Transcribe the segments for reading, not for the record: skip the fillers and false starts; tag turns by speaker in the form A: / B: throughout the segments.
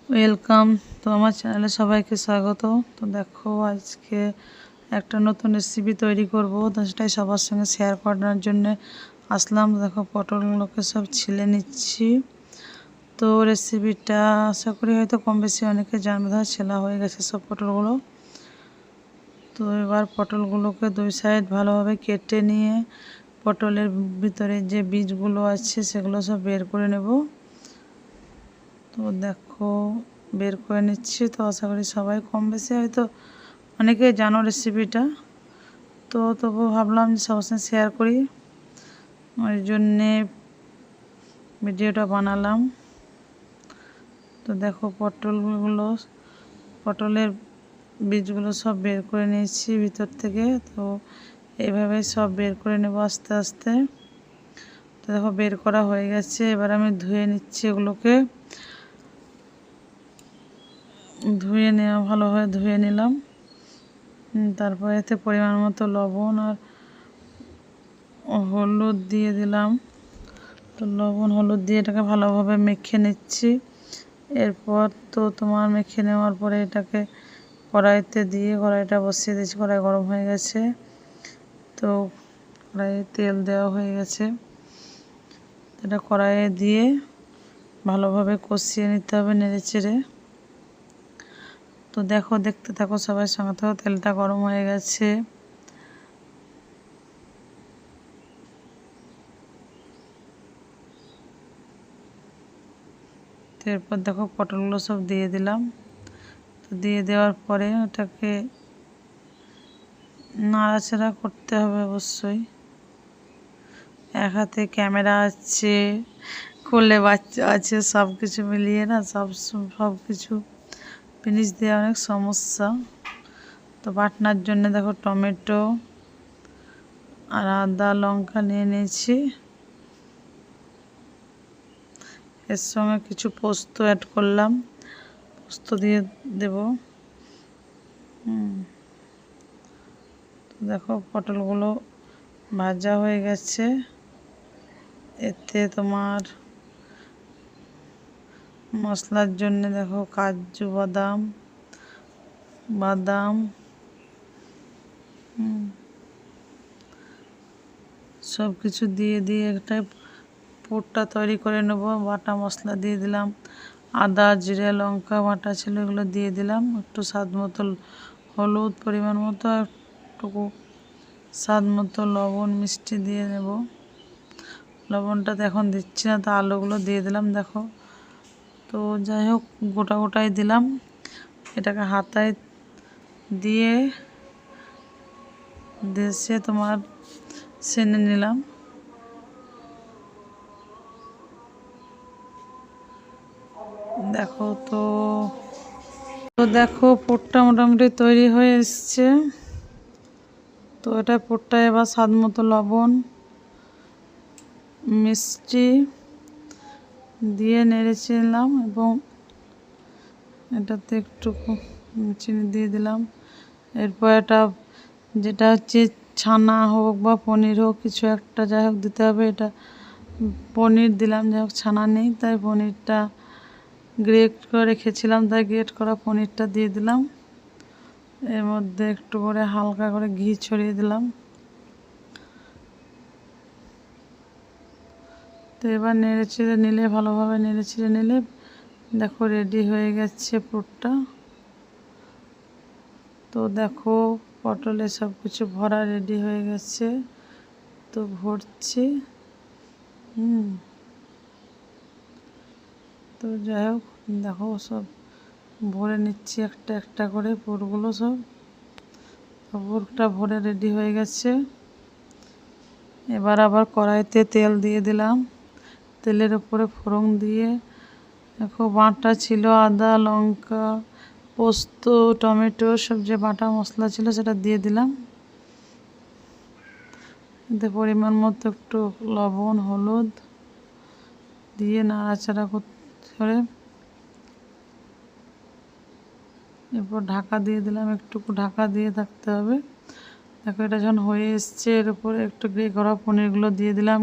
A: Welcome. তো আমার চ্যানেলে সবাইকে স্বাগত। তো দেখো আজকে একটা নতুন রেসিপি তৈরি করব, তো সেটাই সবার সঙ্গে শেয়ার করার জন্য আসলাম। দেখো পটলগুলোকে সব ছিলে নিচ্ছি। তো রেসিপিটা আশা করি হয়তো কম বেশি অনেকে জানবে, ধর ছেলা হয়ে গেছে সব পটলগুলো। তো এবার পটলগুলোকে দুই সাইড ভালোভাবে কেটে নিয়ে পটলের ভিতরে যে বীজগুলো আছে সেগুলো সব বের করে নেব। তো দেখো বের করে নিচ্ছি। তো আশা করি সবাই কম বেশি হয়তো অনেকেই জানো রেসিপিটা, তো তবু ভাবলাম যে সবার সঙ্গে শেয়ার করি, ওই জন্যে ভিডিওটা বানালাম। তো দেখো পটলের বীজগুলো সব বের করে নিয়েছি ভিতর থেকে। তো এইভাবে সব বের করে নেব আস্তে আস্তে। তো দেখো বের করা হয়ে গেছে। এবার আমি ধুয়ে নিচ্ছি এগুলোকে। ভালোভাবে ধুয়ে নিলাম। তারপর এতে পরিমাণ মতো লবণ আর হলুদ দিয়ে দিলাম। তো লবণ হলুদ দিয়ে এটাকে ভালোভাবে মেখে নিচ্ছি। এরপর তো তোমার মেখে নেওয়ার পরে এটাকে কড়াইতে দিয়ে কড়াইটা বসিয়ে দিয়েছি। কড়াই গরম হয়ে গেছে। তো কড়াইয়ে তেল দেওয়া হয়ে গেছে। এটা কড়াইয়ে দিয়ে ভালোভাবে কষিয়ে নিতে হবে নেড়ে চেড়ে। তো দেখো দেখতে থাকো সবাই সঙ্গে থাকো। তেলটা গরম হয়ে গেছে। এরপর দেখো পটলগুলো সব দিয়ে দিলাম। তো দিয়ে দেওয়ার পরে ওটাকে নাড়াচাড়া করতে হবে অবশ্যই। এক হাতে ক্যামেরা আছে, কোলে বাচ্চা আছে, সব কিছু মিলিয়ে না সব কিছু জিনিস দিয়ে অনেক সমস্যা। তো বাটনার জন্য দেখো টমেটো আর আদা লঙ্কা নিয়ে নিয়েছি। এর সঙ্গে কিছু পোস্ত অ্যাড করলাম, পোস্ত দিয়ে দেব। দেখো পটলগুলো ভাজা হয়ে গেছে। এতে তোমার মশলার জন্য দেখো কাজু বাদাম সব কিছু দিয়ে একটা পুরটা তৈরি করে নেব। বাটা মশলা দিয়ে দিলাম, আদা জিরে লঙ্কা বাটা ছিল এগুলো দিয়ে দিলাম। একটু স্বাদ মতো হলুদ, পরিমাণ মতো একটুকু স্বাদ মতো লবণ, মিষ্টি দিয়ে নেব। লবণটা তো এখন দিচ্ছি না। তো আলুগুলো দিয়ে দিলাম দেখো। তো যাই হোক গোটাই দিলাম। এটাকে হাতায় দিয়ে দেশে তোমার সেনে নিলাম। দেখো তো দেখো পুরটা মোটামুটি তৈরি হয়ে এসছে। তো এটা পুরটা এবার স্বাদ মতো লবণ মিষ্টি দিয়ে নেড়েচে নিলাম এবং এটাতে একটু চিনি দিয়ে দিলাম। এরপর এটা যেটা হচ্ছে ছানা হোক বা পনির হোক কিছু একটা যাই হোক দিতে হবে। এটা পনির দিলাম, যাই হোক ছানা নেই তাই পনিরটা গ্রেট করে রেখেছিলাম, তাই গ্রেট করা পনিরটা দিয়ে দিলাম। এর মধ্যে একটু করে হালকা করে ঘি ছড়িয়ে দিলাম। তো এবার নেড়েচেড়ে নিলে ভালোভাবে নেড়েচেড়ে নিলে দেখো রেডি হয়ে গেছে পুরটা। তো দেখো পটলে সব কিছু ভরা রেডি হয়ে গেছে। তো ভরছি। তো যাই হোক দেখো সব ভরে নিচ্ছি একটা একটা করে পুরগুলো সব। পুরটা ভরে রেডি হয়ে গেছে। এবার আবার কড়াইতে তেল দিয়ে দিলাম। তেলের উপরে ফোড়ন দিয়ে দেখো বাটা ছিল আদা লঙ্কা পোস্ত টমেটো সব যে বাটা মশলা ছিল সেটা দিয়ে দিলাম। এতে পরিমাণ মতো একটু লবণ হলুদ দিয়ে নাড়াচাড়া করে এরপর ঢাকা দিয়ে দিলাম। একটুকু ঢাকা দিয়ে থাকতে হবে। দেখো এটা যখন হয়ে এসছে এর উপরে একটু গ্রে করা পনিরগুলো দিয়ে দিলাম,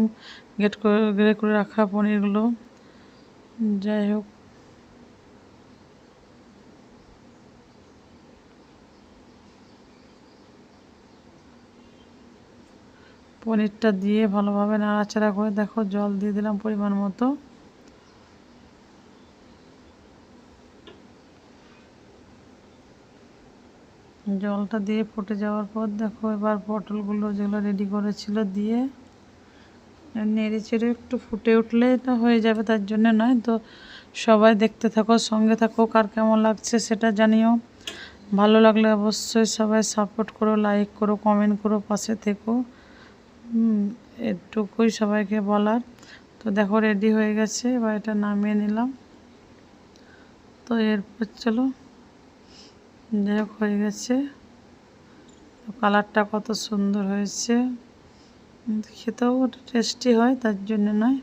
A: গ্রে করে রাখা পনিরগুলো। যাই হোক পনিরটা দিয়ে ভালোভাবে নাড়াচাড়া করে দেখো জল দিয়ে দিলাম পরিমাণ মতো। জলটা দিয়ে ফুটে যাওয়ার পর দেখো এবার পটলগুলো যেগুলো রেডি করেছিল দিয়ে নেড়ে চেড়ে একটু ফুটে উঠলে এটা হয়ে যাবে, তার জন্য নয়। তো সবাই দেখতে থাকো, সঙ্গে থাকো, কার কেমন লাগছে সেটা জানিও। ভালো লাগলে অবশ্যই সবাই সাপোর্ট করো, লাইক করো, কমেন্ট করো, পাশে থেকো। এটুকুই সবাইকে বলার। তো দেখো রেডি হয়ে গেছে, এবার এটা নামিয়ে নিলাম। তো এরপর চলো, যাই হোক হয়ে গেছে। কালারটা কত সুন্দর হয়েছে, খেতেও টেস্টি হয়, তার জন্য নয়।